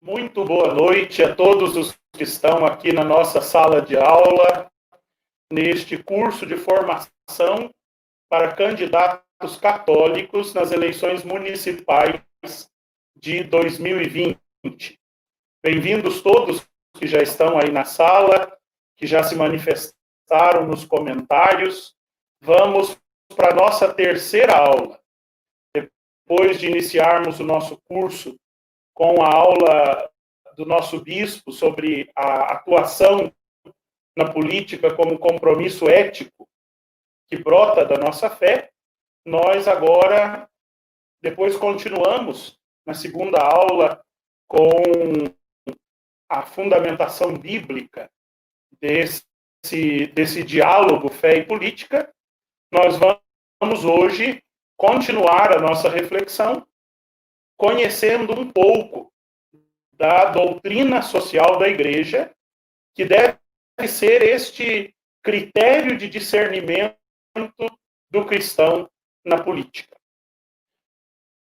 Muito boa noite a todos os que estão aqui na nossa sala de aula, neste curso de formação para candidatos católicos nas eleições municipais de 2020. Bem-vindos todos que já estão aí na sala, que já se manifestaram nos comentários. Vamos para a nossa terceira aula. Depois de iniciarmos o nosso curso com a aula do nosso bispo sobre a atuação na política como compromisso ético que brota da nossa fé, nós agora, depois continuamos na segunda aula com a fundamentação bíblica desse diálogo fé e política. Nós vamos hoje continuar a nossa reflexão conhecendo um pouco da doutrina social da Igreja, que deve ser este critério de discernimento do cristão na política.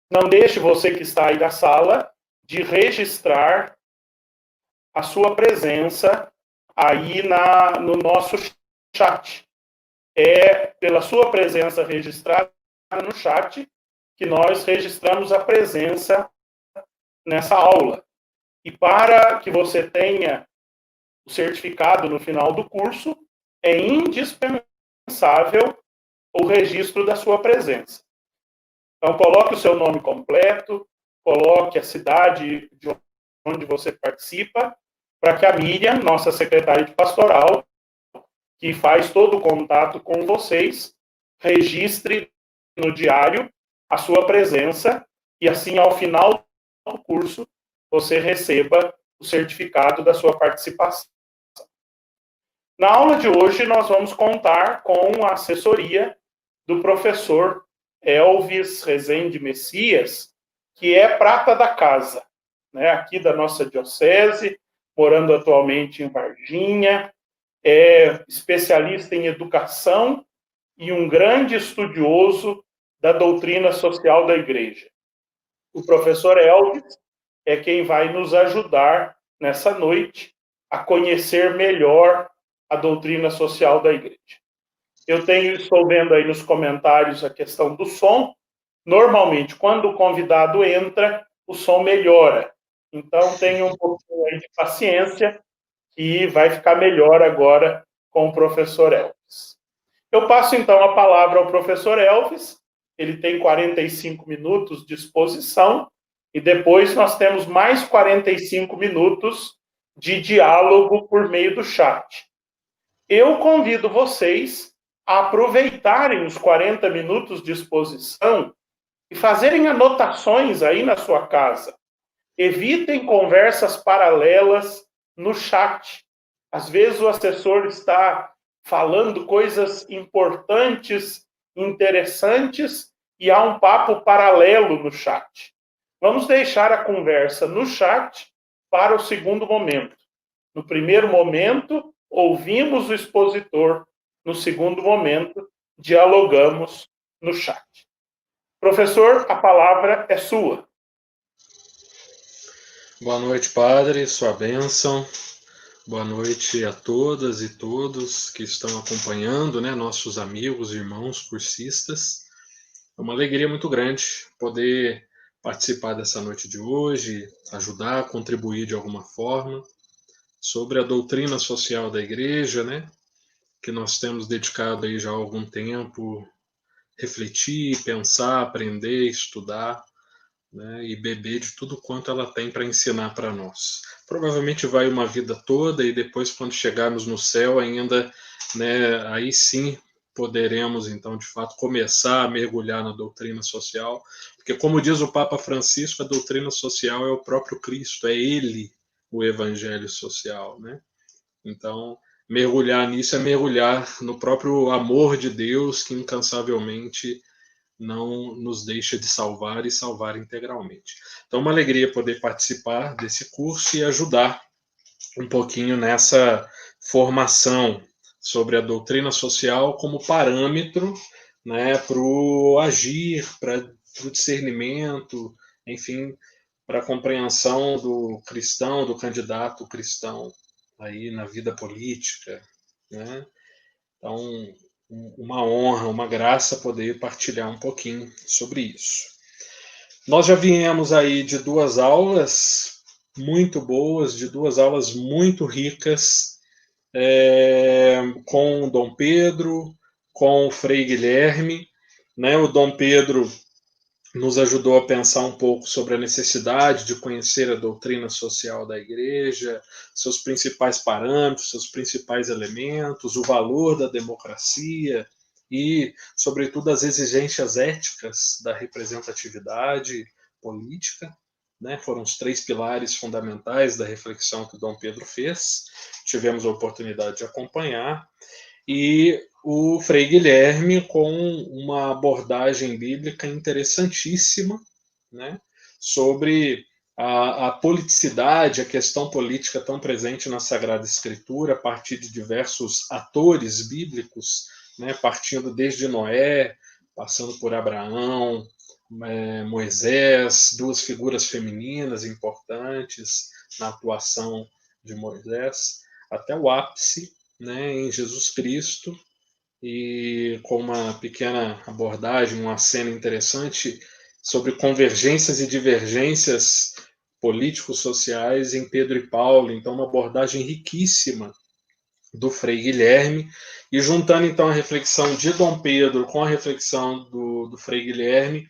Não deixe você que está aí na sala de registrar a sua presença aí no nosso chat. É pela sua presença registrada no chat que nós registramos a presença nessa aula. E para que você tenha o certificado no final do curso, é indispensável o registro da sua presença. Então, coloque o seu nome completo, coloque a cidade de onde você participa, para que a Miriam, nossa secretária de pastoral, que faz todo o contato com vocês, registre no diário a sua presença e assim, ao final do curso, você receba o certificado da sua participação. Na aula de hoje, nós vamos contar com a assessoria do professor Elvis Rezende Messias, que é prata da casa, né, aqui da nossa diocese, morando atualmente em Varginha, é especialista em educação e um grande estudioso da doutrina social da Igreja. O professor Elvis é quem vai nos ajudar nessa noite a conhecer melhor a doutrina social da Igreja. Estou vendo aí nos comentários a questão do som. Normalmente, quando o convidado entra, o som melhora. Então, tenha um pouquinho aí de paciência, que vai ficar melhor agora com o professor Elvis. Eu passo, então, a palavra ao professor Elvis. Ele tem 45 minutos de exposição, e depois nós temos mais 45 minutos de diálogo por meio do chat. Eu convido vocês a aproveitarem os 40 minutos de exposição e fazerem anotações aí na sua casa. Evitem conversas paralelas no chat. Às vezes o assessor está falando coisas importantes, interessantes, e há um papo paralelo no chat. Vamos deixar a conversa no chat para o segundo momento. No primeiro momento, ouvimos o expositor. No segundo momento, dialogamos no chat. Professor, a palavra é sua. Boa noite, padre, sua bênção. Boa noite a todas e todos que estão acompanhando, né, nossos amigos, irmãos, cursistas. É uma alegria muito grande poder participar dessa noite de hoje, ajudar, contribuir de alguma forma sobre a doutrina social da Igreja, né, que nós temos dedicado aí já há algum tempo, refletir, pensar, aprender, estudar, né, e beber de tudo quanto ela tem para ensinar para nós. Provavelmente vai uma vida toda e depois, quando chegarmos no céu, ainda, né, aí sim poderemos, então, de fato, começar a mergulhar na doutrina social, porque, como diz o Papa Francisco, a doutrina social é o próprio Cristo, é Ele o Evangelho social, né? Então, mergulhar nisso é mergulhar no próprio amor de Deus, que incansavelmente não nos deixa de salvar e salvar integralmente. Então, uma alegria poder participar desse curso e ajudar um pouquinho nessa formação sobre a doutrina social como parâmetro, né, para o agir, para o discernimento, enfim, para a compreensão do cristão, do candidato cristão aí na vida política, né? Então, uma honra, uma graça poder partilhar um pouquinho sobre isso. Nós já viemos aí de 2 aulas muito boas, de 2 aulas muito ricas, com o Dom Pedro, com o Frei Guilherme, né? O Dom Pedro nos ajudou a pensar um pouco sobre a necessidade de conhecer a doutrina social da Igreja, seus principais parâmetros, seus principais elementos, o valor da democracia e, sobretudo, as exigências éticas da representatividade política. Né? Foram os 3 pilares fundamentais da reflexão que Dom Pedro fez. Tivemos a oportunidade de acompanhar. E o Frei Guilherme com uma abordagem bíblica interessantíssima, né, sobre a politicidade, a questão política tão presente na Sagrada Escritura, a partir de diversos atores bíblicos, né, partindo desde Noé, passando por Abraão, Moisés, 2 figuras femininas importantes na atuação de Moisés, até o ápice, né, em Jesus Cristo, e com uma pequena abordagem, uma cena interessante sobre convergências e divergências políticos-sociais em Pedro e Paulo. Então, uma abordagem riquíssima do Frei Guilherme, e juntando então a reflexão de Dom Pedro com a reflexão do Frei Guilherme,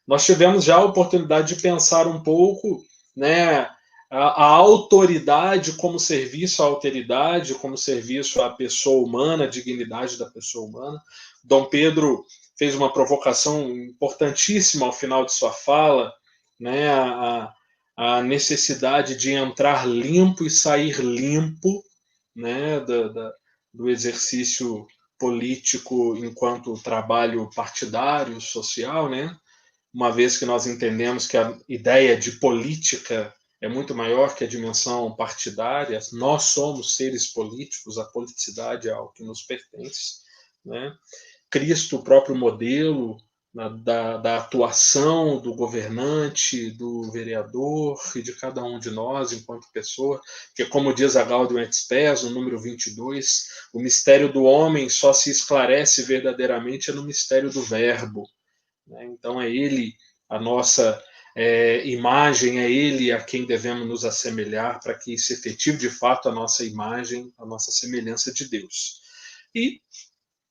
nós tivemos já a oportunidade de pensar um pouco, né, a autoridade como serviço à alteridade, como serviço à pessoa humana, a dignidade da pessoa humana. Dom Pedro fez uma provocação importantíssima ao final de sua fala, né, a necessidade de entrar limpo e sair limpo, né, do exercício político enquanto trabalho partidário, social, né? Uma vez que nós entendemos que a ideia de política é muito maior que a dimensão partidária, nós somos seres políticos, a politicidade é algo que nos pertence, né? Cristo, o próprio modelo da atuação do governante, do vereador e de cada um de nós enquanto pessoa, que como diz a Gaudium et Spes, no número 22, o mistério do homem só se esclarece verdadeiramente no mistério do verbo. Então é ele a nossa imagem, é ele a quem devemos nos assemelhar para que se efetive de fato a nossa imagem, a nossa semelhança de Deus. E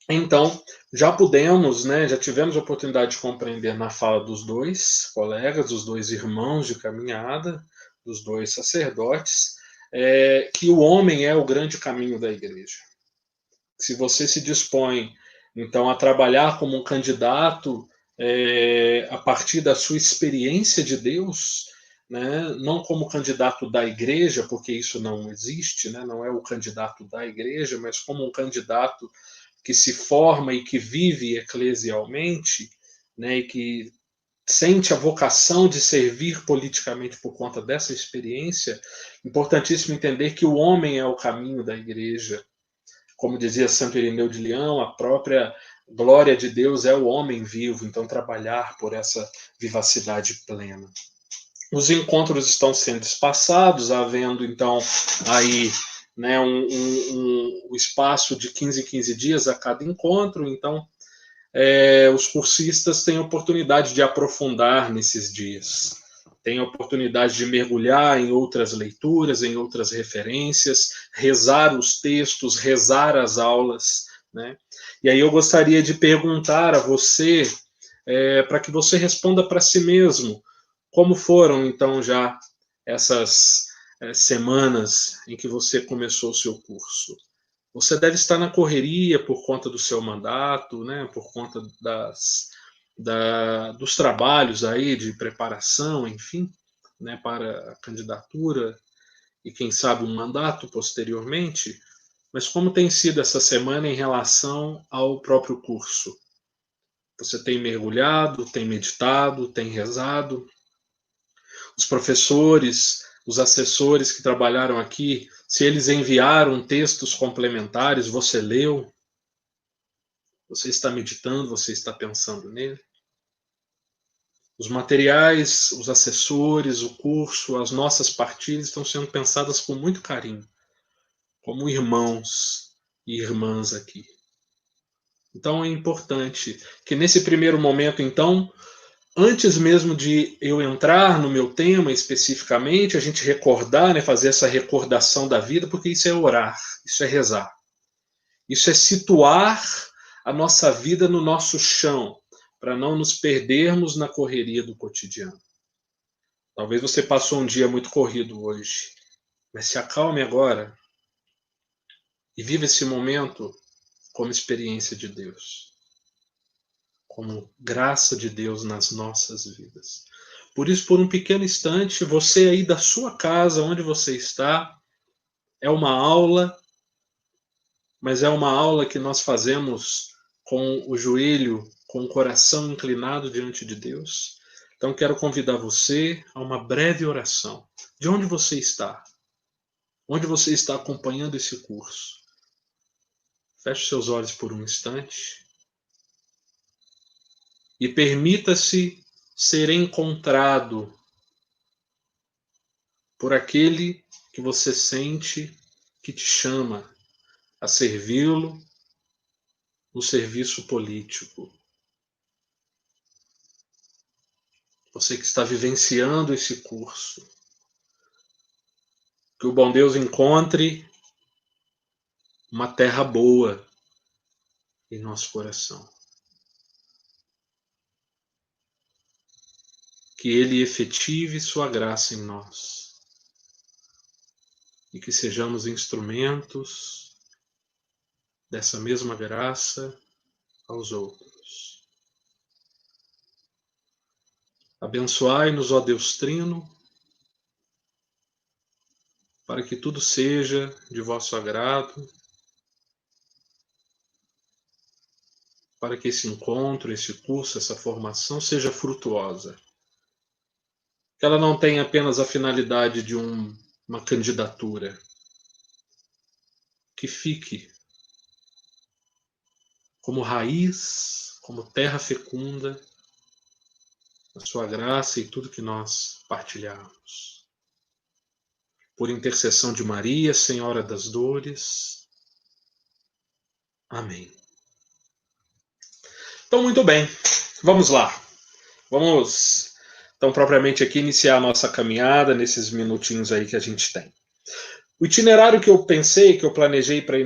então já pudemos, né, já tivemos a oportunidade de compreender na fala dos 2 colegas, dos 2 irmãos de caminhada, dos 2 sacerdotes, que o homem é o grande caminho da Igreja. Se você se dispõe então a trabalhar como um candidato a partir da sua experiência de Deus, né? Não como candidato da igreja, porque isso não existe, né? Não é o candidato da igreja, mas como um candidato que se forma e que vive eclesialmente, né? E que sente a vocação de servir politicamente por conta dessa experiência. Importantíssimo entender que o homem é o caminho da igreja. Como dizia Santo Irineu de Leão, a própria glória de Deus é o homem vivo, então trabalhar por essa vivacidade plena. Os encontros estão sendo espaçados, havendo então aí, né, um espaço de 15 em 15 dias a cada encontro, então os cursistas têm oportunidade de aprofundar nesses dias, têm oportunidade de mergulhar em outras leituras, em outras referências, rezar os textos, rezar as aulas, né? E aí eu gostaria de perguntar a você, para que você responda para si mesmo, como foram então já essas semanas em que você começou o seu curso? Você deve estar na correria por conta do seu mandato, né? Por conta dos trabalhos aí de preparação, enfim, né? Para a candidatura e quem sabe um mandato posteriormente. Mas como tem sido essa semana em relação ao próprio curso? Você tem mergulhado, tem meditado, tem rezado? Os professores, os assessores que trabalharam aqui, se eles enviaram textos complementares, você leu? Você está meditando, você está pensando nele? Os materiais, os assessores, o curso, as nossas partilhas estão sendo pensadas com muito carinho, como irmãos e irmãs aqui. Então é importante que nesse primeiro momento, então, antes mesmo de eu entrar no meu tema especificamente, a gente recordar, né, fazer essa recordação da vida, porque isso é orar, isso é rezar. Isso é situar a nossa vida no nosso chão, para não nos perdermos na correria do cotidiano. Talvez você passou um dia muito corrido hoje, mas se acalme agora e viva esse momento como experiência de Deus, como graça de Deus nas nossas vidas. Por isso, por um pequeno instante, você aí da sua casa, onde você está, é uma aula, mas é uma aula que nós fazemos com o joelho, com o coração inclinado diante de Deus. Então, quero convidar você a uma breve oração. De onde você está? Onde você está acompanhando esse curso? Feche seus olhos por um instante e permita-se ser encontrado por aquele que você sente que te chama a servi-lo no serviço político. Você que está vivenciando esse curso. Que o bom Deus encontre uma terra boa em nosso coração. Que Ele efetive sua graça em nós. E que sejamos instrumentos dessa mesma graça aos outros. Abençoai-nos, ó Deus Trino, para que tudo seja de vosso agrado, para que esse encontro, esse curso, essa formação seja frutuosa. Que ela não tenha apenas a finalidade de uma candidatura. Que fique como raiz, como terra fecunda, a sua graça e tudo que nós partilharmos. Por intercessão de Maria, Senhora das Dores. Amém. Então, muito bem. Vamos lá. Vamos, então, propriamente aqui, iniciar a nossa caminhada nesses minutinhos aí que a gente tem. O itinerário que eu pensei, que eu planejei para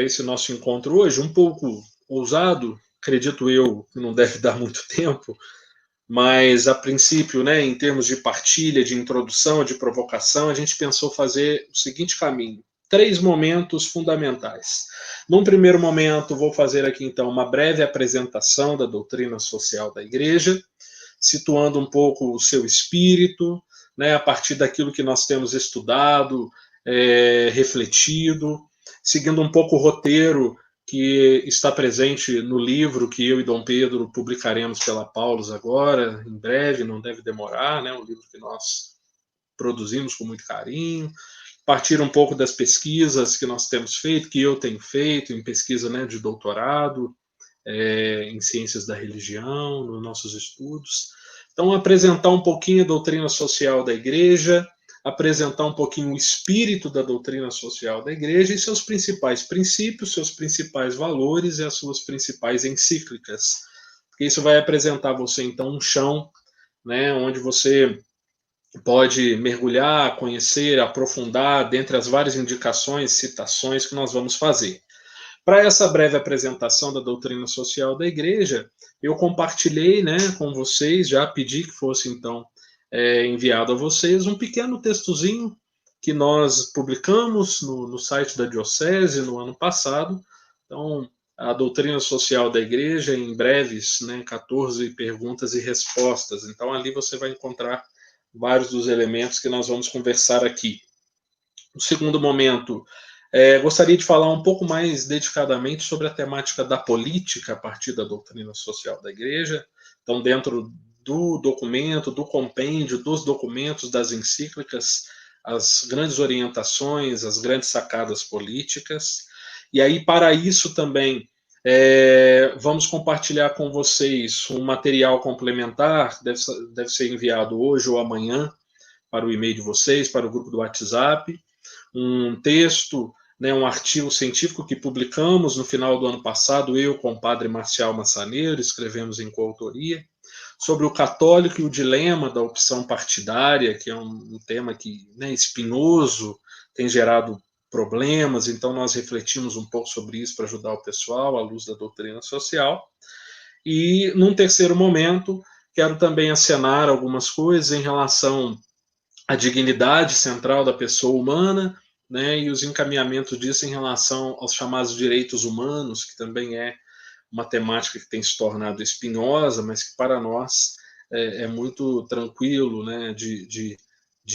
esse nosso encontro hoje, um pouco ousado, acredito eu, que não deve dar muito tempo, mas a princípio, né, em termos de partilha, de introdução, de provocação, a gente pensou fazer o seguinte caminho. 3 momentos fundamentais. Num primeiro momento, vou fazer aqui então uma breve apresentação da doutrina social da Igreja, situando um pouco o seu espírito, né, a partir daquilo que nós temos estudado, refletido, seguindo um pouco o roteiro que está presente no livro que eu e Dom Pedro publicaremos pela Paulus agora, em breve, não deve demorar, né? Um livro que nós produzimos com muito carinho, partir um pouco das pesquisas que nós temos feito, que eu tenho feito, em pesquisa, né, de doutorado, em ciências da religião, nos nossos estudos. Então, apresentar um pouquinho a doutrina social da Igreja, apresentar um pouquinho o espírito da doutrina social da Igreja e seus principais princípios, seus principais valores e as suas principais encíclicas. Porque isso vai apresentar a você, então, um chão, né, onde você pode mergulhar, conhecer, aprofundar, dentre as várias indicações, citações que nós vamos fazer. Para essa breve apresentação da doutrina social da Igreja, eu compartilhei, né, com vocês, já pedi que fosse, então, enviado a vocês um pequeno textozinho que nós publicamos no site da Diocese no ano passado. Então, a doutrina social da Igreja, em breves, né, 14 perguntas e respostas. Então, ali você vai encontrar vários dos elementos que nós vamos conversar aqui. No segundo momento, gostaria de falar um pouco mais dedicadamente sobre a temática da política a partir da doutrina social da Igreja. Então, dentro do documento, do compêndio, dos documentos, das encíclicas, as grandes orientações, as grandes sacadas políticas. E aí, para isso também, Vamos compartilhar com vocês um material complementar, deve ser enviado hoje ou amanhã para o e-mail de vocês, para o grupo do WhatsApp, um texto, né, um artigo científico que publicamos no final do ano passado, eu com o padre Marcial Massaneiro, escrevemos em coautoria, sobre o católico e o dilema da opção partidária, que é um tema que, né, espinhoso, tem gerado problemas, então nós refletimos um pouco sobre isso para ajudar o pessoal à luz da doutrina social. E, num terceiro momento, quero também acenar algumas coisas em relação à dignidade central da pessoa humana, né, e os encaminhamentos disso em relação aos chamados direitos humanos, que também é uma temática que tem se tornado espinhosa, mas que para nós é muito tranquilo, né, de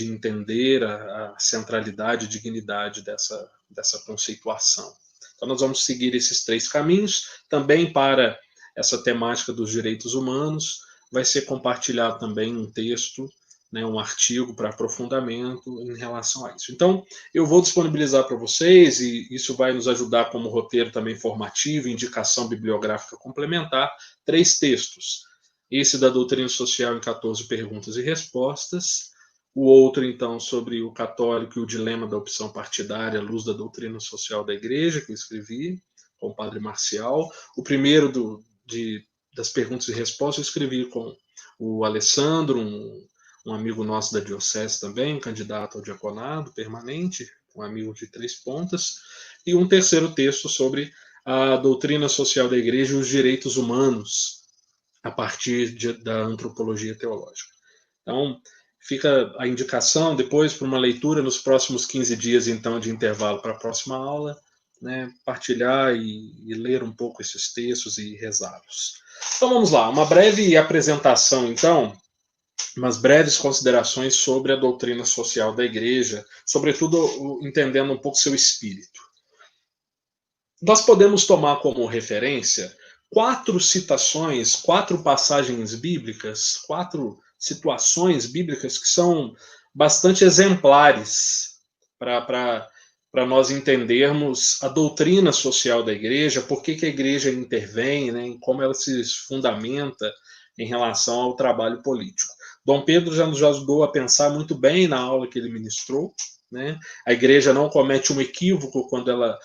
entender a centralidade e dignidade dessa conceituação. Então, nós vamos seguir esses 3 caminhos. Também para essa temática dos direitos humanos, vai ser compartilhado também um texto, né, um artigo para aprofundamento em relação a isso. Então, eu vou disponibilizar para vocês, e isso vai nos ajudar como roteiro também formativo, indicação bibliográfica complementar, 3 textos. Esse da doutrina social em 14 perguntas e respostas, o outro, então, sobre o católico e o dilema da opção partidária à luz da doutrina social da Igreja, que eu escrevi com o padre Marcial. O primeiro das perguntas e respostas eu escrevi com o Alessandro, um amigo nosso da Diocese também, candidato ao diaconado permanente, um amigo de 3 pontas, e um terceiro texto sobre a doutrina social da Igreja e os direitos humanos, a partir da antropologia teológica. Então, fica a indicação depois para uma leitura nos próximos 15 dias, então, de intervalo para a próxima aula, né, partilhar e ler um pouco esses textos e rezá-los. Então, vamos lá, uma breve apresentação, então, umas breves considerações sobre a doutrina social da Igreja, sobretudo entendendo um pouco seu espírito. Nós podemos tomar como referência 4 citações, 4 passagens bíblicas, 4 situações bíblicas que são bastante exemplares para nós entendermos a doutrina social da Igreja, por que a Igreja intervém, né, e como ela se fundamenta em relação ao trabalho político. Dom Pedro já nos ajudou a pensar muito bem na aula que ele ministrou, né? A Igreja não comete um equívoco quando ela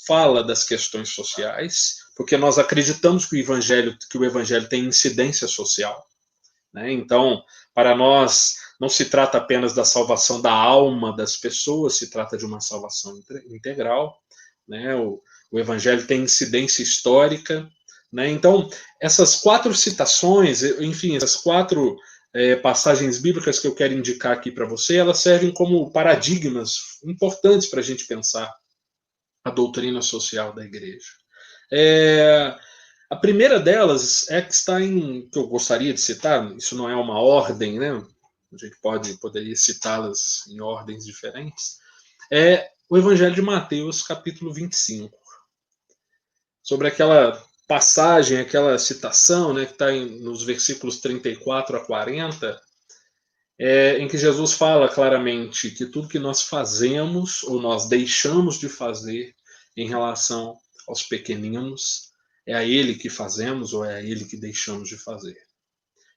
fala das questões sociais, porque nós acreditamos que o Evangelho tem incidência social, né? Então, para nós, não se trata apenas da salvação da alma das pessoas, se trata de uma salvação integral, né? O Evangelho tem incidência histórica, né? Então, essas 4 citações, enfim, essas 4 passagens bíblicas que eu quero indicar aqui para você, elas servem como paradigmas importantes para a gente pensar a doutrina social da Igreja. A primeira delas é que que eu gostaria de citar, isso não é uma ordem, né? A gente poderia citá-las em ordens diferentes, é o Evangelho de Mateus, capítulo 25. Sobre aquela passagem, aquela citação, né, que está nos versículos 34 a 40, em que Jesus fala claramente que tudo que nós fazemos ou nós deixamos de fazer em relação aos pequeninos, é a ele que fazemos ou é a ele que deixamos de fazer.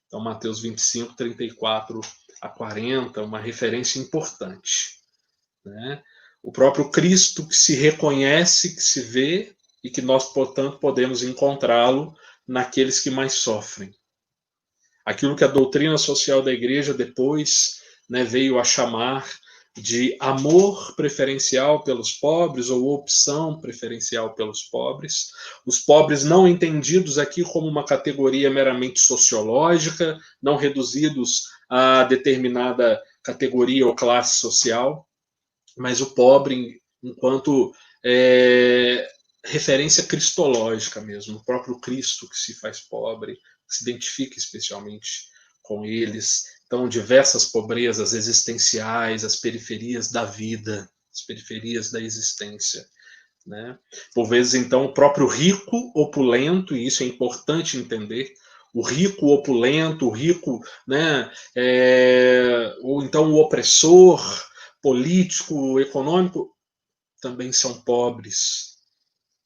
Então, Mateus 25, 34 a 40, uma referência importante, né? O próprio Cristo que se reconhece, que se vê, e que nós, portanto, podemos encontrá-lo naqueles que mais sofrem. Aquilo que a doutrina social da Igreja depois, né, veio a chamar de amor preferencial pelos pobres ou opção preferencial pelos pobres. Os pobres não entendidos aqui como uma categoria meramente sociológica, não reduzidos a determinada categoria ou classe social, mas o pobre enquanto referência cristológica mesmo, o próprio Cristo que se faz pobre, que se identifica especialmente com eles. Então, diversas pobrezas existenciais, as periferias da vida, as periferias da existência, né? Por vezes, então, o próprio rico opulento, e isso é importante entender, o rico opulento, o rico, né, ou então o opressor político, econômico, também são pobres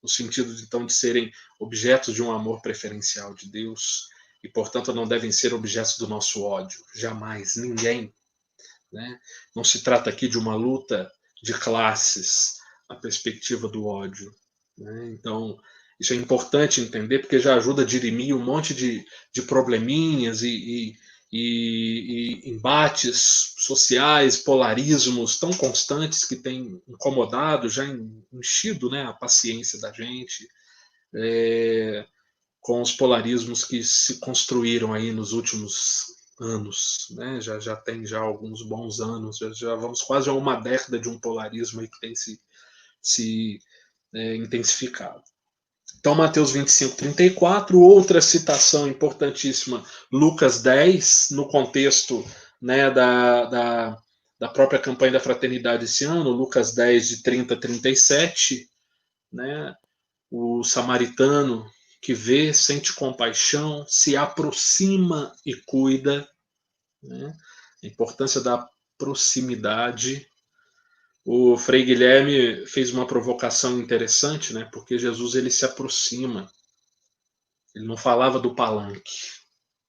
no sentido então de serem objetos de um amor preferencial de Deus e, portanto, não devem ser objetos do nosso ódio, jamais, ninguém, né? Não se trata aqui de uma luta de classes, a perspectiva do ódio, né? Então, isso é importante entender, porque já ajuda a dirimir um monte de probleminhas e embates sociais, polarismos tão constantes que têm incomodado, já enchido, né, a paciência da gente, com os polarismos que se construíram aí nos últimos anos, né? Já tem já alguns bons anos, já vamos quase a uma década de um polarismo aí que tem se intensificado. Então, Mateus 25, 34, outra citação importantíssima, Lucas 10, no contexto, né, da própria campanha da fraternidade esse ano, Lucas 10, de 30 a 37, né, o samaritano que vê, sente compaixão, se aproxima e cuida, né, a importância da proximidade. O Frei Guilherme fez uma provocação interessante, né? Porque Jesus ele se aproxima. Ele não falava do palanque.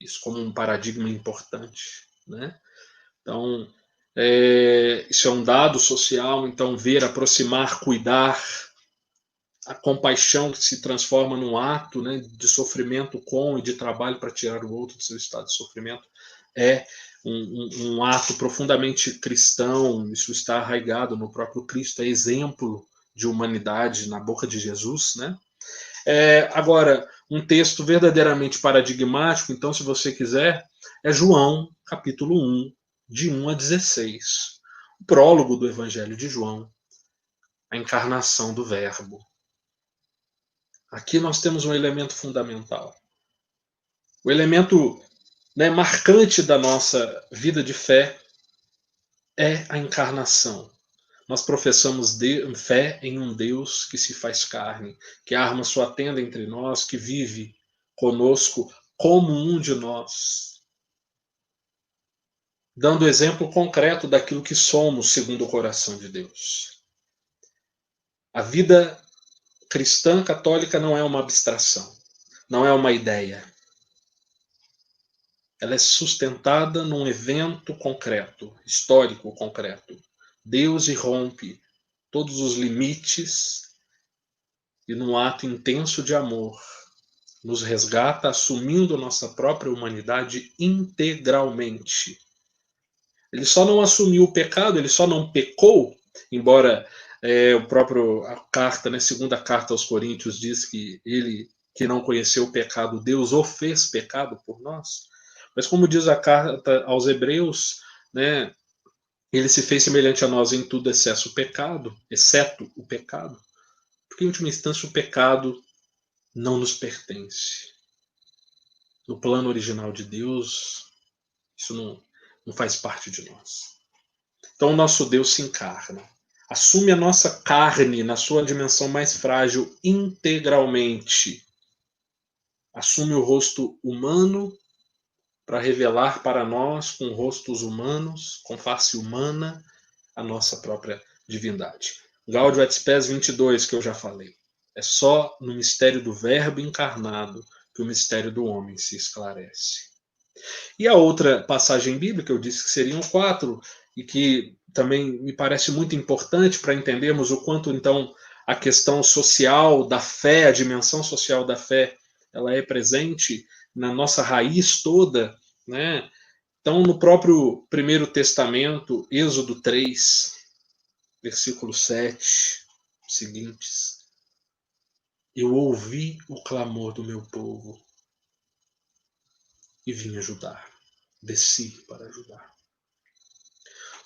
Isso como um paradigma importante, né? Então, isso é um dado social. Então, ver, aproximar, cuidar, a compaixão que se transforma num ato, né, de sofrimento com e de trabalho para tirar o outro do seu estado de sofrimento é um ato profundamente cristão. Isso está arraigado no próprio Cristo, é exemplo de humanidade na boca de Jesus, né? Agora, um texto verdadeiramente paradigmático, então, se você quiser, é João, capítulo 1, de 1 a 16. O prólogo do Evangelho de João, a encarnação do Verbo. Aqui nós temos um elemento fundamental. O elemento, né, marcante da nossa vida de fé é a encarnação. Nós professamos fé em um Deus que se faz carne, que arma sua tenda entre nós, que vive conosco como um de nós, dando exemplo concreto daquilo que somos segundo o coração de Deus. A vida cristã católica não é uma abstração, não é uma ideia. Ela é sustentada num evento concreto, histórico concreto. Deus irrompe todos os limites e, num ato intenso de amor, nos resgata, assumindo nossa própria humanidade integralmente. Ele só não assumiu o pecado, ele só não pecou, embora o próprio a carta, né, segunda carta aos Coríntios diz que ele que não conheceu o pecado, Deus o fez pecado por nós. Mas como diz a carta aos Hebreus, né, ele se fez semelhante a nós em tudo, exceto o pecado, porque em última instância o pecado não nos pertence. No plano original de Deus, isso não faz parte de nós. Então o nosso Deus se encarna, assume a nossa carne na sua dimensão mais frágil integralmente, assume o rosto humano para revelar para nós, com rostos humanos, com face humana, a nossa própria divindade. Gaudium et Spes 22, que eu já falei. É só no mistério do Verbo encarnado que o mistério do homem se esclarece. E a outra passagem bíblica, eu disse que seriam 4, e que também me parece muito importante para entendermos o quanto, então, a questão social da fé, a dimensão social da fé, ela é presente na nossa raiz toda, né? Então, no próprio Primeiro Testamento, Êxodo 3, versículo 7, seguintes: eu ouvi o clamor do meu povo e vim ajudar, desci para ajudar.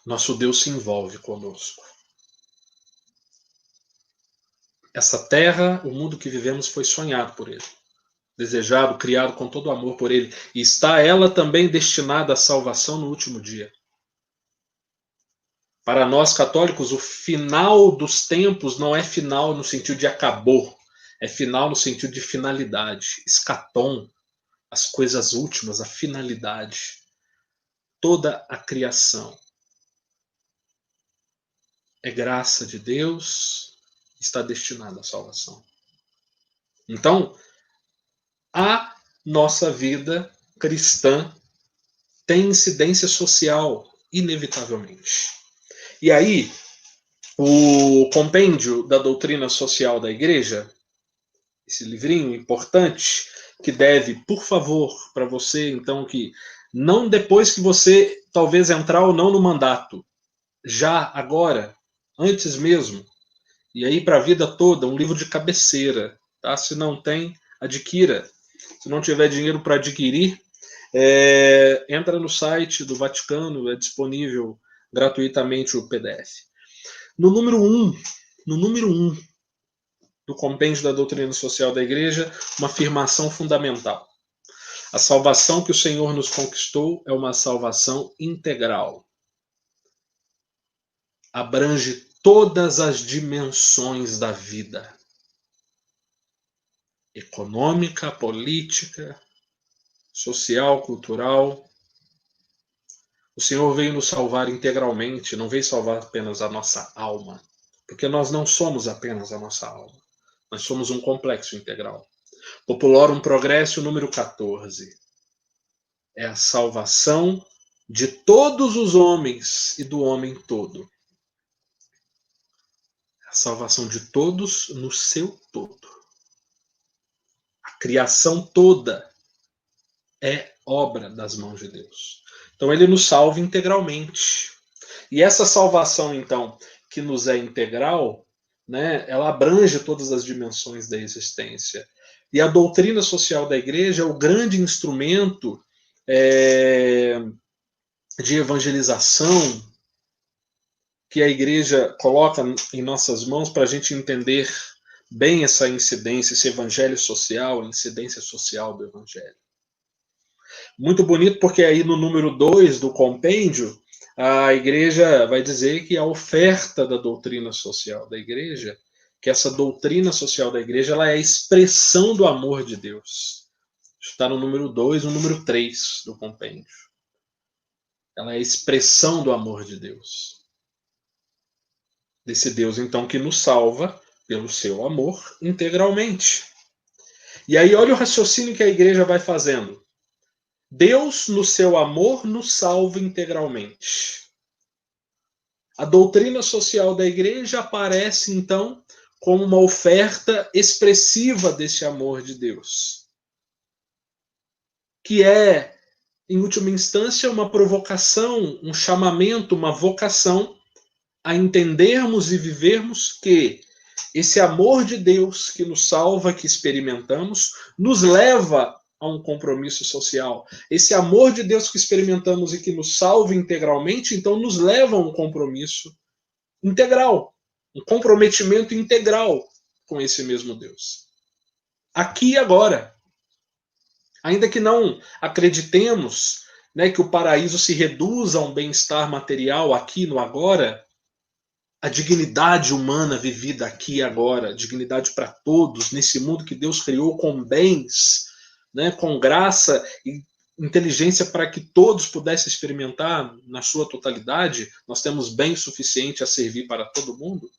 Nosso Deus se envolve conosco. Essa terra, o mundo que vivemos, foi sonhado por Ele, desejado, criado com todo amor por Ele, e está ela também destinada à salvação no último dia. Para nós católicos, o final dos tempos não é final no sentido de acabou, é final no sentido de finalidade, escatom, as coisas últimas, a finalidade. Toda a criação é graça de Deus, está destinada à salvação. Então, a nossa vida cristã tem incidência social, inevitavelmente. E aí, o compêndio da doutrina social da Igreja, esse livrinho importante, que deve, por favor, para você, então, que não depois que você talvez entrar ou não no mandato, já agora, antes mesmo, e aí para a vida toda, um livro de cabeceira, tá? Se não tem, adquira. Se não tiver dinheiro para adquirir, entra no site do Vaticano, é disponível gratuitamente o PDF. No número 1 do compêndio da doutrina social da Igreja, uma afirmação fundamental. A salvação que o Senhor nos conquistou é uma salvação integral. Abrange todas as dimensões da vida. Econômica, política, social, cultural. O Senhor veio nos salvar integralmente, não veio salvar apenas a nossa alma. Porque nós não somos apenas a nossa alma. Nós somos um complexo integral. Populorum Progressio número 14. É a salvação de todos os homens e do homem todo. A salvação de todos no seu todo. A criação toda é obra das mãos de Deus. Então ele nos salva integralmente. E essa salvação, então, que nos é integral, né, ela abrange todas as dimensões da existência. E a doutrina social da Igreja é o grande instrumento de evangelização que a Igreja coloca em nossas mãos para a gente entender bem essa incidência, esse evangelho social, a incidência social do evangelho. Muito bonito, porque aí no número 2 do compêndio, a Igreja vai dizer que a oferta da doutrina social da Igreja, que essa doutrina social da Igreja, ela é a expressão do amor de Deus. Está no número 2, no número 3 do compêndio. Ela é a expressão do amor de Deus. Desse Deus, então, que nos salva pelo seu amor integralmente. E aí, olha o raciocínio que a Igreja vai fazendo. Deus, no seu amor, nos salva integralmente. A doutrina social da Igreja aparece, então, como uma oferta expressiva desse amor de Deus. Que é, em última instância, uma provocação, um chamamento, uma vocação a entendermos e vivermos que esse amor de Deus que nos salva, que experimentamos, nos leva a um compromisso social. Esse amor de Deus que experimentamos e que nos salva integralmente, então nos leva a um compromisso integral, um comprometimento integral com esse mesmo Deus. Aqui e agora. Ainda que não acreditemos, né, que o paraíso se reduza a um bem-estar material aqui no agora, a dignidade humana vivida aqui e agora, dignidade para todos, nesse mundo que Deus criou com bens, né, com graça e inteligência para que todos pudessem experimentar na sua totalidade, nós temos bem suficiente a servir para todo mundo,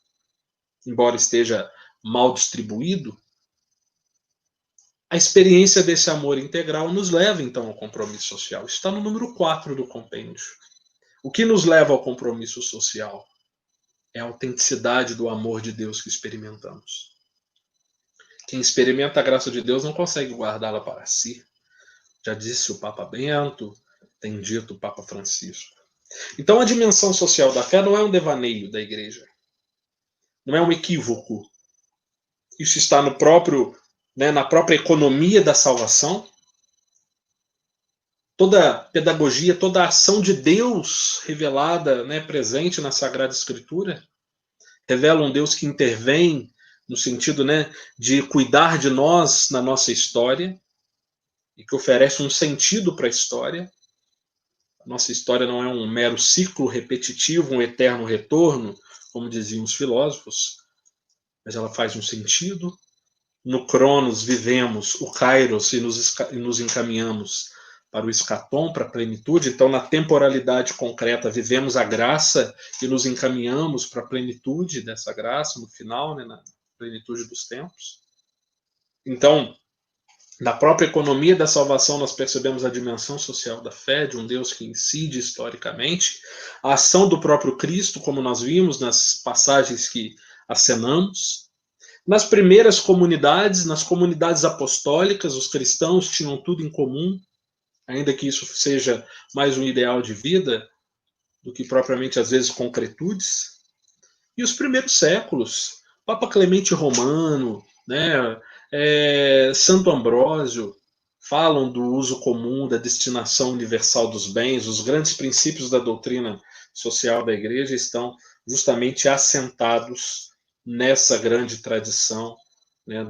embora esteja mal distribuído. A experiência desse amor integral nos leva, então, ao compromisso social. Está no número 4 do compêndio. O que nos leva ao compromisso social? É a autenticidade do amor de Deus que experimentamos. Quem experimenta a graça de Deus não consegue guardá-la para si. Já disse o Papa Bento, tem dito o Papa Francisco. Então a dimensão social da fé não é um devaneio da Igreja. Não é um equívoco. Isso está no próprio, né, na própria economia da salvação. Toda pedagogia, toda a ação de Deus revelada, né, presente na Sagrada Escritura, revela um Deus que intervém no sentido, né, de cuidar de nós na nossa história e que oferece um sentido para a história. A nossa história não é um mero ciclo repetitivo, um eterno retorno, como diziam os filósofos, mas ela faz um sentido. No Cronos vivemos o Kairos e nos encaminhamos para o escatom, para a plenitude. Então, na temporalidade concreta, vivemos a graça e nos encaminhamos para a plenitude dessa graça no final, né, na plenitude dos tempos. Então, na própria economia da salvação, nós percebemos a dimensão social da fé, de um Deus que incide historicamente, a ação do próprio Cristo, como nós vimos nas passagens que acenamos. Nas primeiras comunidades, nas comunidades apostólicas, os cristãos tinham tudo em comum, ainda que isso seja mais um ideal de vida do que propriamente, às vezes, concretudes. E os primeiros séculos, Papa Clemente Romano, né, Santo Ambrósio, falam do uso comum, da destinação universal dos bens. Os grandes princípios da doutrina social da Igreja estão justamente assentados nessa grande tradição, né,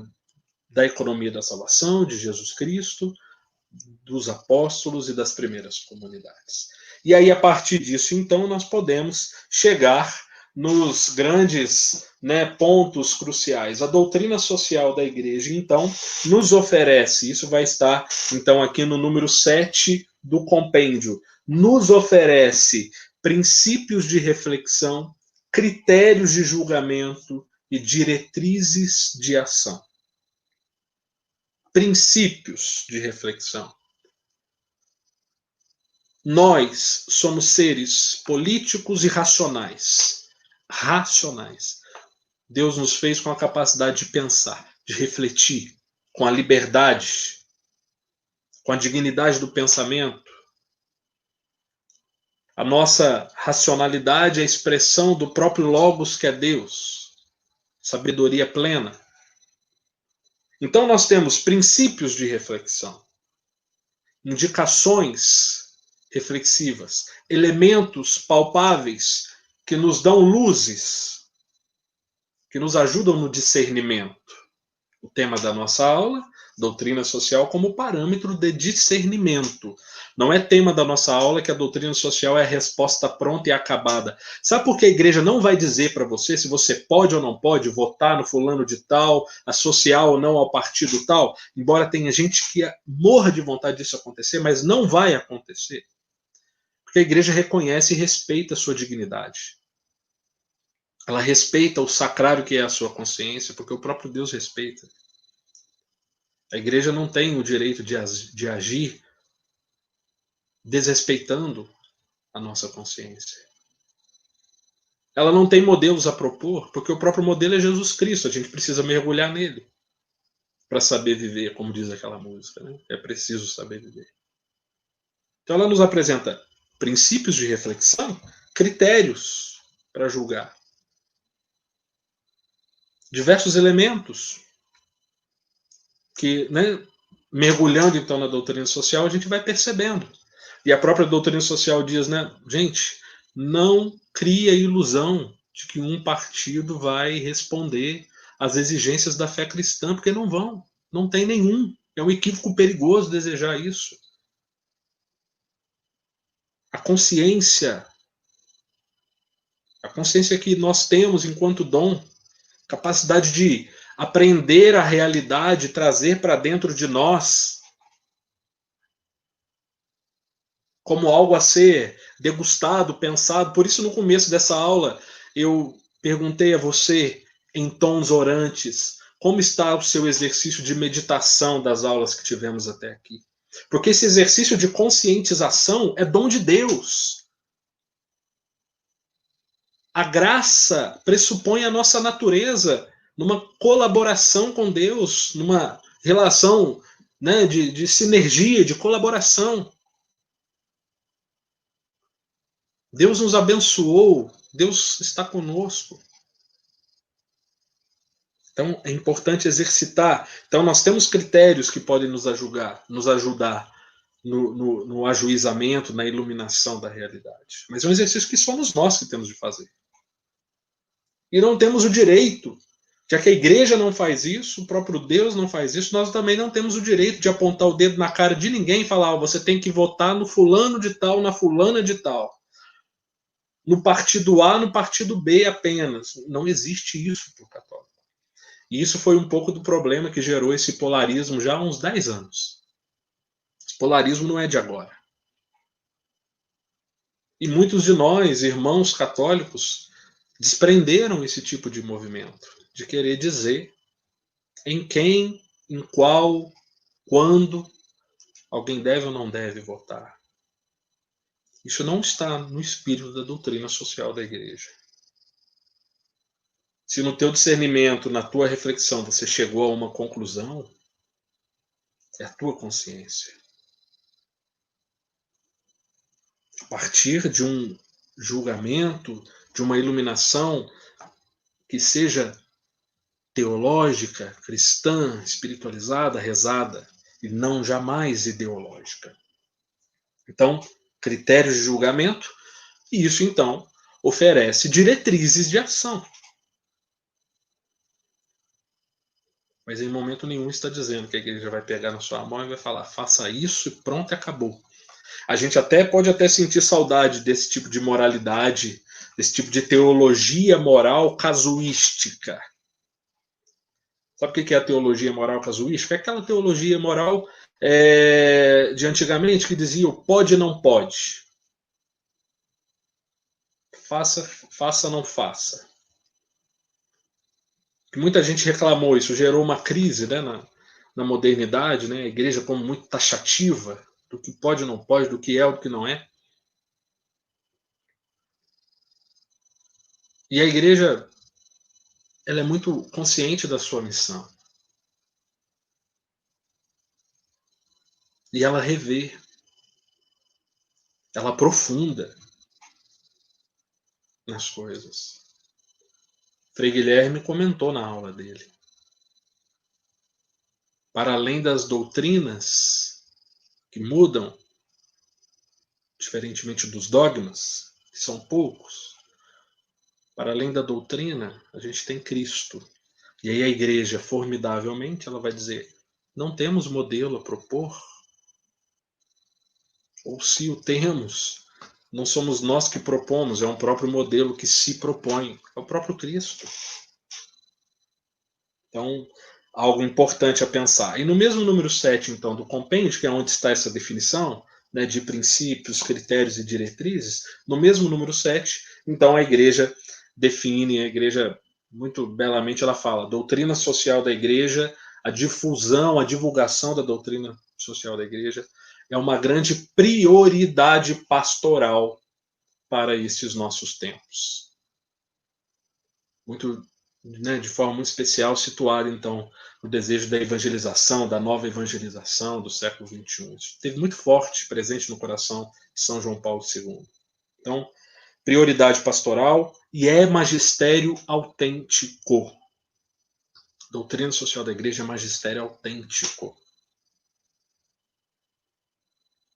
da economia da salvação, de Jesus Cristo, dos apóstolos e das primeiras comunidades. E aí, a partir disso, então, nós podemos chegar nos grandes, né, pontos cruciais. A doutrina social da Igreja, então, nos oferece, isso vai estar, então, aqui no número 7 do compêndio, nos oferece princípios de reflexão, critérios de julgamento e diretrizes de ação. Princípios de reflexão. Nós somos seres políticos e racionais. Racionais. Deus nos fez com a capacidade de pensar, de refletir, com a liberdade, com a dignidade do pensamento. A nossa racionalidade é a expressão do próprio Logos, que é Deus. Sabedoria plena. Então nós temos princípios de reflexão, indicações reflexivas, elementos palpáveis que nos dão luzes, que nos ajudam no discernimento. O tema da nossa aula, doutrina social como parâmetro de discernimento. Não é tema da nossa aula que a doutrina social é a resposta pronta e acabada. Sabe por que a igreja não vai dizer para você se você pode ou não pode votar no fulano de tal, associar ou não ao partido tal? Embora tenha gente que morra de vontade disso acontecer, mas não vai acontecer. Porque a igreja reconhece e respeita a sua dignidade. Ela respeita o sacrário que é a sua consciência, porque o próprio Deus respeita. A igreja não tem o direito de agir desrespeitando a nossa consciência. Ela não tem modelos a propor, porque o próprio modelo é Jesus Cristo. A gente precisa mergulhar nele para saber viver, como diz aquela música, né? É preciso saber viver. Então ela nos apresenta princípios de reflexão, critérios para julgar. Diversos elementos que, né, mergulhando então na doutrina social, a gente vai percebendo. E a própria doutrina social diz, né, gente, não crie a ilusão de que um partido vai responder às exigências da fé cristã, porque não vão, não tem nenhum. É um equívoco perigoso desejar isso. A consciência que nós temos enquanto dom, capacidade de aprender a realidade, trazer para dentro de nós como algo a ser degustado, pensado. Por isso, no começo dessa aula, eu perguntei a você, em tons orantes, como está o seu exercício de meditação das aulas que tivemos até aqui. Porque esse exercício de conscientização é dom de Deus. A graça pressupõe a nossa natureza numa colaboração com Deus, numa relação, né, de sinergia, de colaboração. Deus nos abençoou, Deus está conosco. Então é importante exercitar. Então nós temos critérios que podem nos ajudar no ajuizamento, na iluminação da realidade. Mas é um exercício que somos nós que temos de fazer. E não temos o direito, já que a igreja não faz isso, o próprio Deus não faz isso, nós também não temos o direito de apontar o dedo na cara de ninguém e falar, você tem que votar no fulano de tal, na fulana de tal. No partido A, no partido B apenas. Não existe isso para o católico. E isso foi um pouco do problema que gerou esse polarismo já há uns 10 anos. Esse polarismo não é de agora. E muitos de nós, irmãos católicos, desprenderam esse tipo de movimento, de querer dizer em quem em qual, quando alguém deve ou não deve votar. Isso não está no espírito da doutrina social da igreja. Se no teu discernimento, na tua reflexão, você chegou a uma conclusão, é a tua consciência. A partir de um julgamento, de uma iluminação que seja teológica, cristã, espiritualizada, rezada, e não jamais ideológica. Então, critérios de julgamento, e isso então oferece diretrizes de ação. Mas em momento nenhum está dizendo que a igreja vai pegar na sua mão e vai falar, faça isso e pronto, e acabou. A gente pode até sentir saudade desse tipo de moralidade, desse tipo de teologia moral casuística. Sabe o que é a teologia moral casuística? É aquela teologia moral de antigamente que dizia o pode e não pode. Faça, não faça. Muita gente reclamou, isso gerou uma crise, né, na modernidade, né, a igreja como muito taxativa do que pode e não pode, do que é ou do que não é. E a igreja, ela é muito consciente da sua missão. E ela revê, ela aprofunda nas coisas. Frei Guilherme comentou na aula dele. Para além das doutrinas que mudam, diferentemente dos dogmas, que são poucos, para além da doutrina, a gente tem Cristo. E aí a igreja, formidavelmente, ela vai dizer, não temos modelo a propor, ou se o temos, não somos nós que propomos, é um próprio modelo que se propõe, é o próprio Cristo. Então, algo importante a pensar. E no mesmo número 7, então, do compêndio, que é onde está essa definição, né, de princípios, critérios e diretrizes, no mesmo número 7, então a igreja define, a igreja, muito belamente, ela fala, doutrina social da igreja, a difusão, a divulgação da doutrina social da igreja é uma grande prioridade pastoral para esses nossos tempos. Muito, né, de forma muito especial, situado, então, no desejo da evangelização, da nova evangelização do século XXI. Isso esteve muito forte, presente no coração de São João Paulo II. Então, prioridade pastoral e é magistério autêntico. Doutrina social da igreja é magistério autêntico.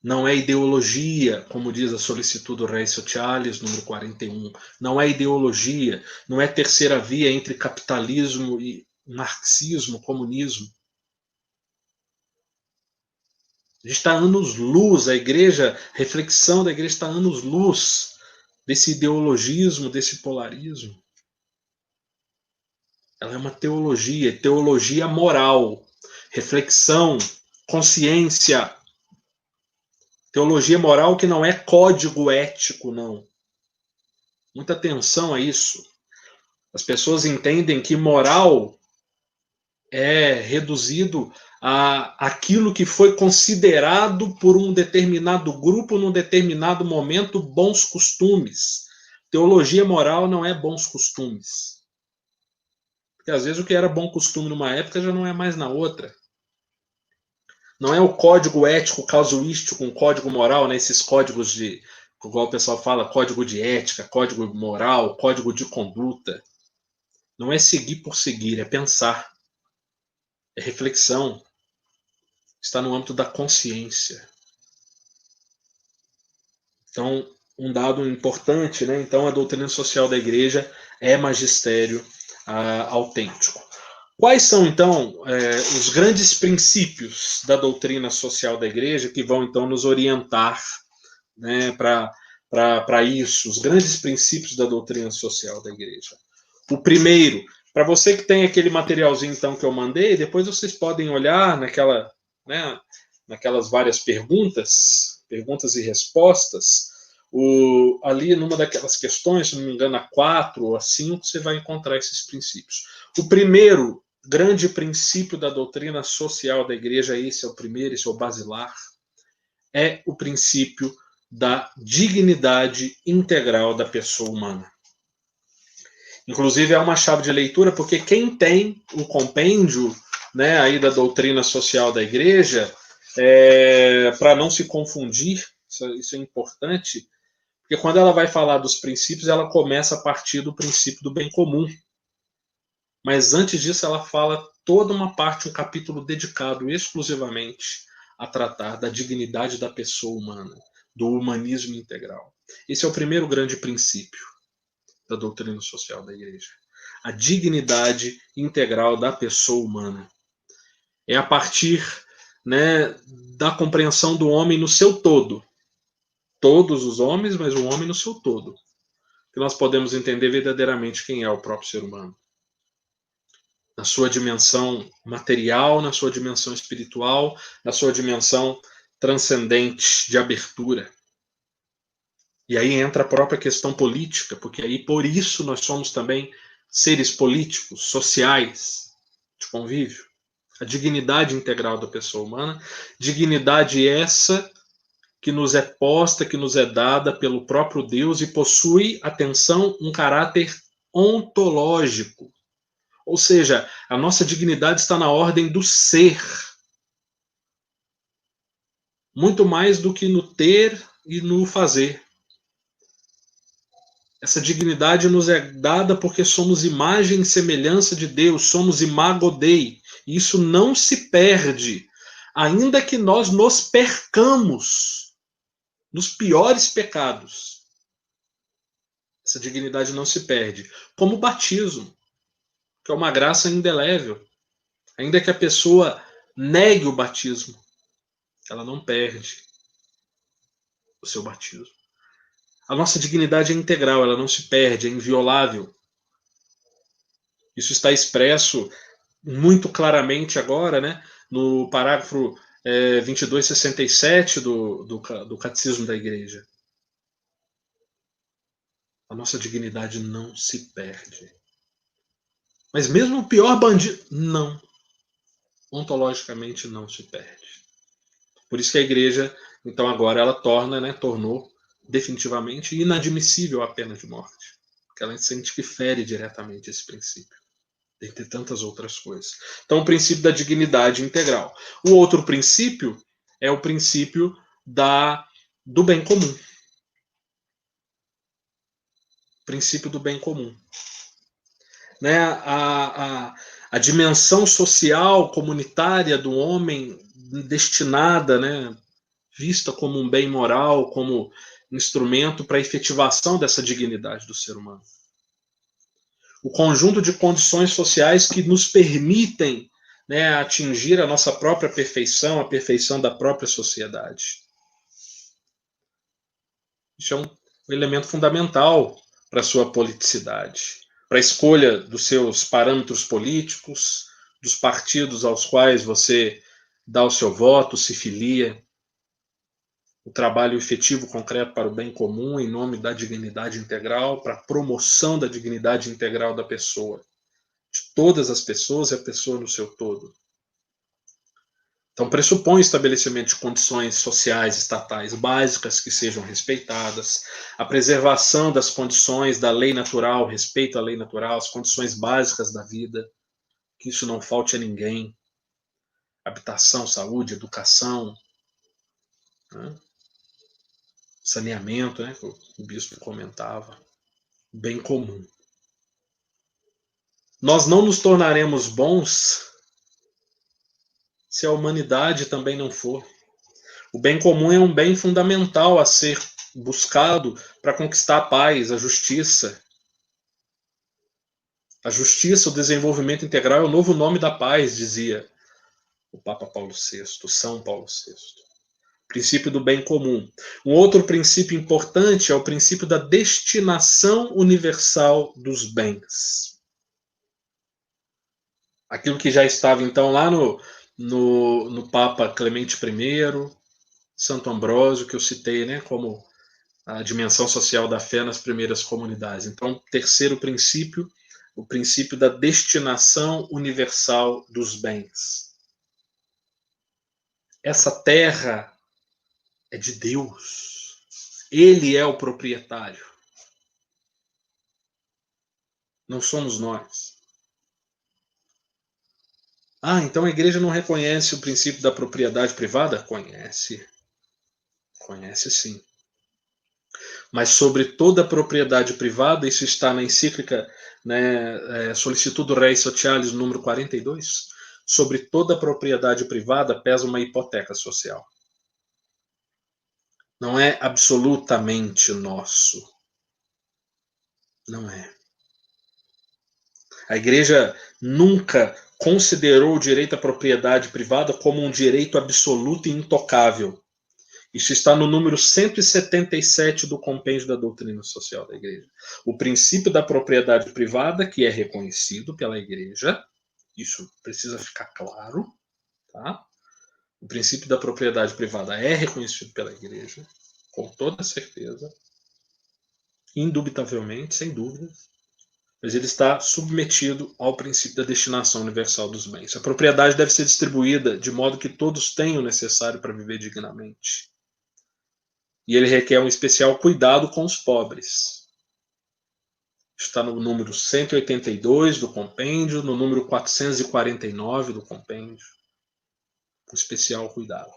Não é ideologia, como diz a solicitude do Rei Socialis, número 41. Não é ideologia, não é terceira via entre capitalismo e marxismo, comunismo. A gente está anos-luz, a igreja, a reflexão da igreja está anos-luz desse ideologismo, desse polarismo. Ela é uma teologia, teologia moral, reflexão, consciência. Teologia moral que não é código ético, não. Muita atenção a isso. As pessoas entendem que moral é reduzido a aquilo que foi considerado por um determinado grupo, num determinado momento, bons costumes. Teologia moral não é bons costumes. Porque às vezes o que era bom costume numa época já não é mais na outra. Não é o código ético casuístico, um código moral, né? Esses códigos de, igual o pessoal fala, código de ética, código moral, código de conduta. Não é seguir por seguir, é pensar. É reflexão. Está no âmbito da consciência. Então, um dado importante, né? Então, a doutrina social da igreja é magistério autêntico. Quais são, então, os grandes princípios da doutrina social da igreja que vão, então, nos orientar, né, para isso? Os grandes princípios da doutrina social da igreja. O primeiro, para você que tem aquele materialzinho, então, que eu mandei, depois vocês podem olhar naquelas várias perguntas e respostas, ali numa daquelas questões, se não me engano, a 4 ou a 5, você vai encontrar esses princípios. O primeiro grande princípio da doutrina social da igreja, esse é o primeiro, esse é o basilar, é o princípio da dignidade integral da pessoa humana. Inclusive é uma chave de leitura, porque quem tem o compêndio, né, aí da doutrina social da igreja, para não se confundir, isso é importante, porque quando ela vai falar dos princípios, ela começa a partir do princípio do bem comum. Mas antes disso, ela fala toda uma parte, um capítulo dedicado exclusivamente a tratar da dignidade da pessoa humana, do humanismo integral. Esse é o primeiro grande princípio da doutrina social da igreja. A dignidade integral da pessoa humana. É a partir, né, da compreensão do homem no seu todo. Todos os homens, mas o homem no seu todo. Que nós podemos entender verdadeiramente quem é o próprio ser humano. Na sua dimensão material, na sua dimensão espiritual, na sua dimensão transcendente de abertura. E aí entra a própria questão política, porque aí por isso nós somos também seres políticos, sociais, de convívio. A dignidade integral da pessoa humana, dignidade essa que nos é posta, que nos é dada pelo próprio Deus e possui, atenção, um caráter ontológico. Ou seja, a nossa dignidade está na ordem do ser. Muito mais do que no ter e no fazer. Essa dignidade nos é dada porque somos imagem e semelhança de Deus, somos imago Dei. E isso não se perde, ainda que nós nos percamos nos piores pecados. Essa dignidade não se perde. Como o batismo, que é uma graça indelével. Ainda que a pessoa negue o batismo, ela não perde o seu batismo. A nossa dignidade é integral, ela não se perde, é inviolável. Isso está expresso muito claramente agora, né, no parágrafo 2267 do Catecismo da Igreja. A nossa dignidade não se perde. Mas mesmo o pior bandido, não. Ontologicamente não se perde. Por isso que a Igreja, então agora ela tornou definitivamente inadmissível a pena de morte. Porque ela sente que fere diretamente esse princípio, dentre tantas outras coisas. Então, o princípio da dignidade integral. O outro princípio é o princípio do bem comum. Princípio do bem comum. Né? A dimensão social, comunitária do homem destinada, né, vista como um bem moral, como instrumento para a efetivação dessa dignidade do ser humano. O conjunto de condições sociais que nos permitem, né, atingir a nossa própria perfeição, a perfeição da própria sociedade. Isso é um elemento fundamental para a sua politicidade, para a escolha dos seus parâmetros políticos, dos partidos aos quais você dá o seu voto, se filia. O trabalho efetivo, concreto para o bem comum, em nome da dignidade integral, para a promoção da dignidade integral da pessoa, de todas as pessoas e a pessoa no seu todo. Então, pressupõe o estabelecimento de condições sociais estatais básicas que sejam respeitadas, a preservação das condições da lei natural, respeito à lei natural, as condições básicas da vida, que isso não falte a ninguém, habitação, saúde, educação, né? Saneamento, né, que o bispo comentava, bem comum. Nós não nos tornaremos bons se a humanidade também não for. O bem comum é um bem fundamental a ser buscado para conquistar a paz, a justiça. A justiça, o desenvolvimento integral é o novo nome da paz, dizia o Papa Paulo VI, São Paulo VI. Princípio do bem comum. Um outro princípio importante é o princípio da destinação universal dos bens. Aquilo que já estava, então, lá no Papa Clemente I, Santo Ambrósio, que eu citei, né, como a dimensão social da fé nas primeiras comunidades. Então, terceiro princípio o princípio da destinação universal dos bens. Essa terra é de Deus. Ele é o proprietário. Não somos nós. Ah, então a igreja não reconhece o princípio da propriedade privada? Conhece. Conhece sim. Mas sobre toda a propriedade privada, isso está na encíclica, né, Solicitudo Rei Socialis, número 42, sobre toda a propriedade privada pesa uma hipoteca social. Não é absolutamente nosso. Não é. A igreja nunca considerou o direito à propriedade privada como um direito absoluto e intocável. Isso está no número 177 do Compêndio da Doutrina Social da Igreja. O princípio da propriedade privada, que é reconhecido pela Igreja, isso precisa ficar claro, tá? O princípio da propriedade privada é reconhecido pela Igreja, com toda certeza, indubitavelmente, sem dúvidas, mas ele está submetido ao princípio da destinação universal dos bens. A propriedade deve ser distribuída de modo que todos tenham o necessário para viver dignamente. E ele requer um especial cuidado com os pobres. Está no número 182 do compêndio, no número 449 do compêndio. Um especial cuidado.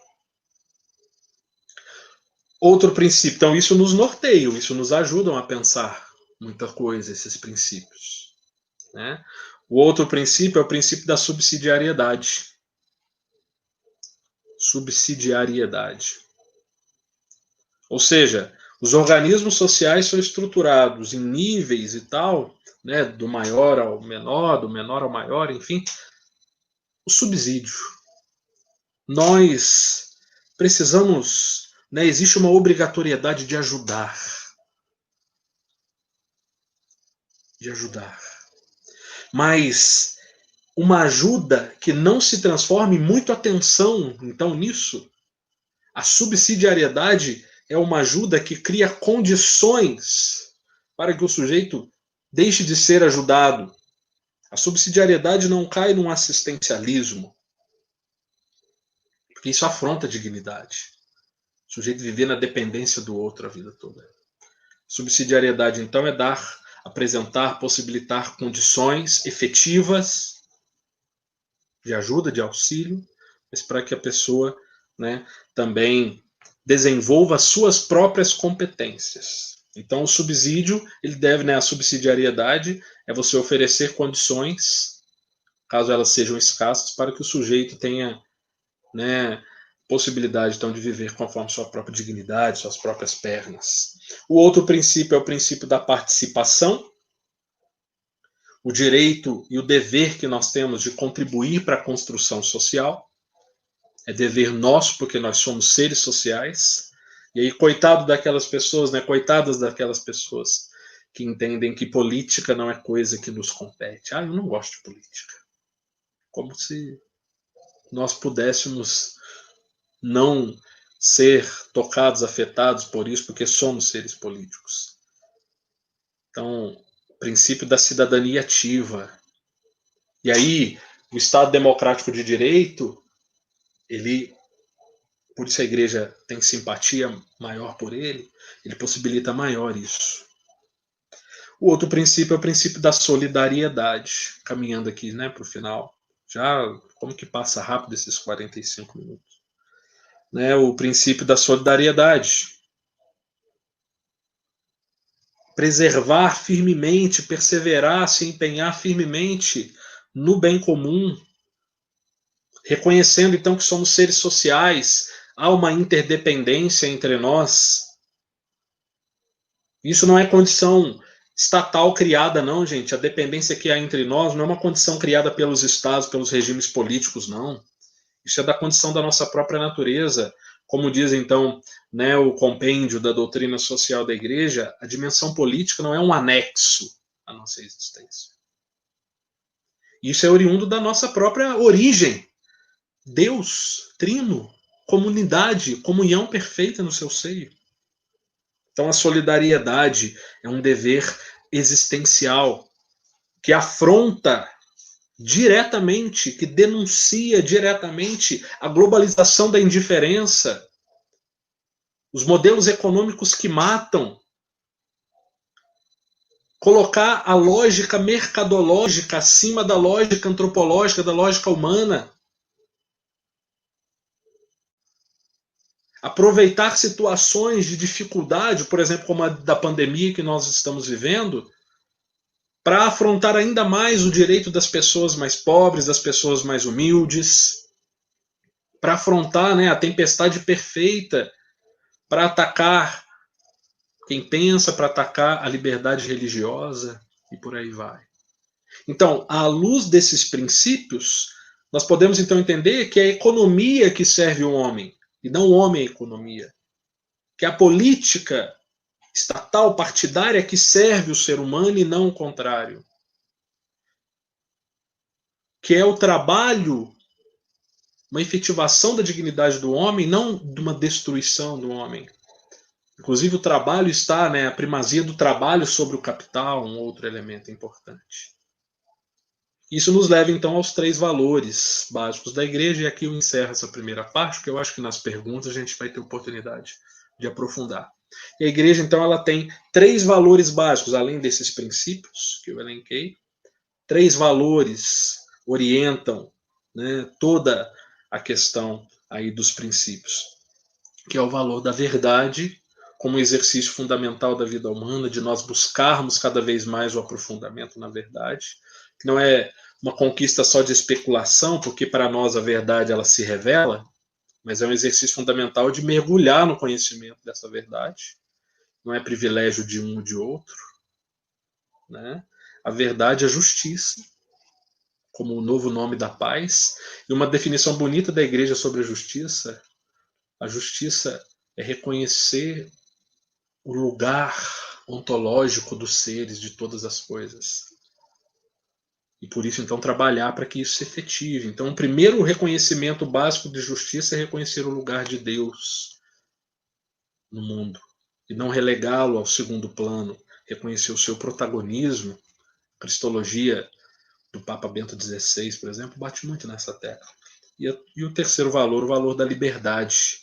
Outro princípio, então isso nos norteia, isso nos ajuda a pensar muita coisa, esses princípios. Né? O outro princípio é o princípio da subsidiariedade. Subsidiariedade. Ou seja, os organismos sociais são estruturados em níveis e tal, né, do maior ao menor, do menor ao maior, enfim. O subsídio. Nós precisamos, né, existe uma obrigatoriedade de ajudar. De ajudar. Mas uma ajuda que não se transforme muito atenção, então, nisso. A subsidiariedade é uma ajuda que cria condições para que o sujeito deixe de ser ajudado. A subsidiariedade não cai num assistencialismo, porque isso afronta a dignidade. O sujeito viver na dependência do outro a vida toda. Subsidiariedade, então, é dar, apresentar, possibilitar condições efetivas de ajuda, de auxílio, mas para que a pessoa, né, também desenvolva as suas próprias competências. Então, o subsídio, ele deve, né, a subsidiariedade é você oferecer condições, caso elas sejam escassas, para que o sujeito tenha, né, possibilidade, então, de viver conforme sua própria dignidade, suas próprias pernas. O outro princípio é o princípio da participação, o direito e o dever que nós temos de contribuir para a construção social. É dever nosso, porque nós somos seres sociais. E aí, coitado daquelas pessoas, né? Coitadas daquelas pessoas que entendem que política não é coisa que nos compete. Ah, eu não gosto de política. Como se nós pudéssemos não ser tocados, afetados por isso, porque somos seres políticos. Então, o princípio da cidadania ativa. E aí, o Estado democrático de direito, ele, por isso a igreja tem simpatia maior por ele possibilita maior isso. O outro princípio é o princípio da solidariedade, caminhando aqui, né, para o final. Já, como que passa rápido esses 45 minutos. Né, o princípio da solidariedade. Preservar firmemente, perseverar, se empenhar firmemente no bem comum, reconhecendo então que somos seres sociais, há uma interdependência entre nós. Isso não é condição estatal criada, não, gente. A dependência que há entre nós não é uma condição criada pelos estados, pelos regimes políticos, não. Isso é da condição da nossa própria natureza. Como diz, então, né, o compêndio da doutrina social da igreja, a dimensão política não é um anexo à nossa existência. Isso é oriundo da nossa própria origem. Deus, trino, comunidade, comunhão perfeita no seu seio. Então a solidariedade é um dever existencial. que afronta diretamente, que denuncia diretamente a globalização da indiferença, os modelos econômicos que matam, colocar a lógica mercadológica acima da lógica antropológica, da lógica humana, aproveitar situações de dificuldade, por exemplo, como a da pandemia que nós estamos vivendo, para afrontar ainda mais o direito das pessoas mais pobres, das pessoas mais humildes, para afrontar, né, a tempestade perfeita, para atacar quem pensa, para atacar a liberdade religiosa e por aí vai. Então, à luz desses princípios, nós podemos então entender que é a economia que serve o homem, e não o homem a economia. Que é a política estatal, partidária, que serve o ser humano e não o contrário. Que é o trabalho, uma efetivação da dignidade do homem, não de uma destruição do homem. Inclusive, o trabalho está, né, a primazia do trabalho sobre o capital, um outro elemento importante. Isso nos leva, então, aos 3 valores básicos da igreja, e aqui eu encerro essa primeira parte, porque eu acho que nas perguntas a gente vai ter oportunidade de aprofundar. E a igreja, então, ela tem 3 valores básicos, além desses princípios que eu elenquei. 3 valores orientam, né, toda a questão aí dos princípios, que é o valor da verdade, como exercício fundamental da vida humana, de nós buscarmos cada vez mais o aprofundamento na verdade, que não é uma conquista só de especulação, porque para nós a verdade ela se revela, mas é um exercício fundamental de mergulhar no conhecimento dessa verdade. Não é privilégio de um ou de outro, né? A verdade é justiça, como o novo nome da paz, e uma definição bonita da igreja sobre a justiça. A justiça é reconhecer o lugar ontológico dos seres, de todas as coisas. E por isso, então, trabalhar para que isso se efetive. Então, o primeiro reconhecimento básico de justiça é reconhecer o lugar de Deus no mundo. E não relegá-lo ao segundo plano. Reconhecer o seu protagonismo. A cristologia do Papa Bento XVI, por exemplo, bate muito nessa tecla. E o terceiro valor, o valor da liberdade.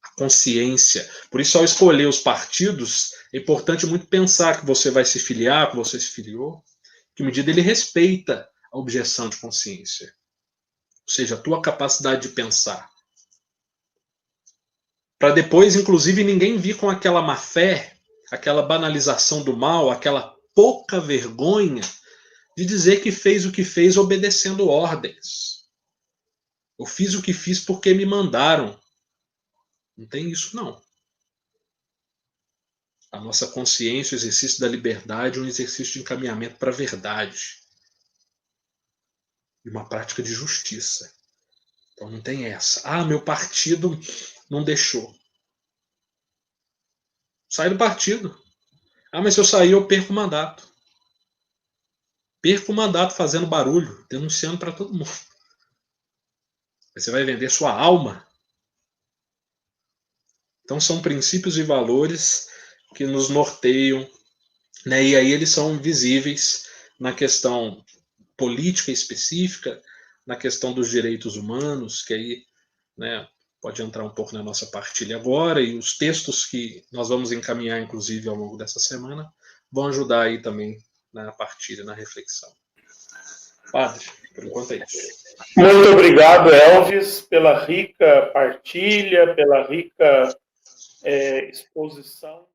A consciência. Por isso, ao escolher os partidos, é importante muito pensar que você vai se filiar, que você se filiou, que medida ele respeita a objeção de consciência. Ou seja, a tua capacidade de pensar. Para depois, inclusive, ninguém vir com aquela má fé, aquela banalização do mal, aquela pouca vergonha de dizer que fez o que fez obedecendo ordens. Eu fiz o que fiz porque me mandaram. Não tem isso, não. A nossa consciência, o exercício da liberdade, é um exercício de encaminhamento para a verdade. E uma prática de justiça. Então não tem essa. Ah, meu partido não deixou. Sai do partido. Ah, mas se eu sair, eu perco o mandato. Perco o mandato fazendo barulho, denunciando para todo mundo. Você vai vender sua alma. Então são princípios e valores que nos norteiam, né? E aí eles são visíveis na questão política específica, na questão dos direitos humanos, que aí, né, pode entrar um pouco na nossa partilha agora, e os textos que nós vamos encaminhar, inclusive, ao longo dessa semana, vão ajudar aí também na partilha, na reflexão. Padre, por enquanto é isso. Muito obrigado, Elvis, pela rica partilha, pela rica exposição.